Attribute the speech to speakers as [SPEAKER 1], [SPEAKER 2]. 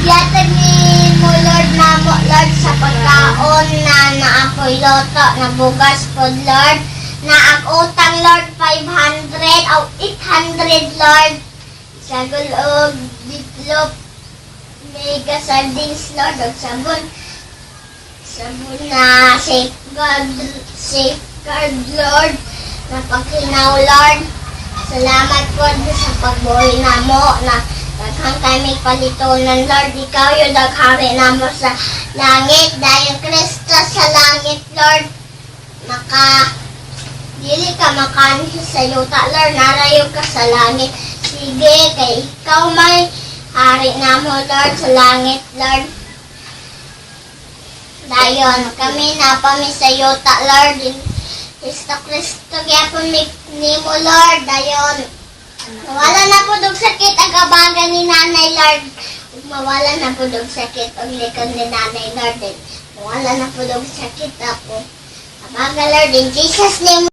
[SPEAKER 1] Yatag ni mo, Lord, na mo, Lord, sa pagkaon na naakoy loto, na bugas po, Lord. Na ang utang, Lord, 500 o 800, Lord. Sa gulog, ditlop, mega sardines, Lord, o sabon. Sabon na safeguard, Lord, na pagkinaw, Lord. Salamat po sa pagbuhay na mo, na daghang kami palitunan, Lord. Ikaw yung daghari na mo sa langit. Dahil Kristo sa langit, Lord. Dili ka makanhi sa yuta, Lord. Narayo ka sa langit. Sige, kay ikaw may hari na mo, Lord, sa langit, Lord. Dayon, kami na pami sa yuta, Lord. Kristo, gyapon ni mo, Lord. Dayon, mawala na po dog sakit ang kabagan ni Nanay, Lord. Mawala na po dog sakit ang likod ni Nanay, Lord. Mawala na po dog sakit ako. Kabagan, Lord, in Jesus' name.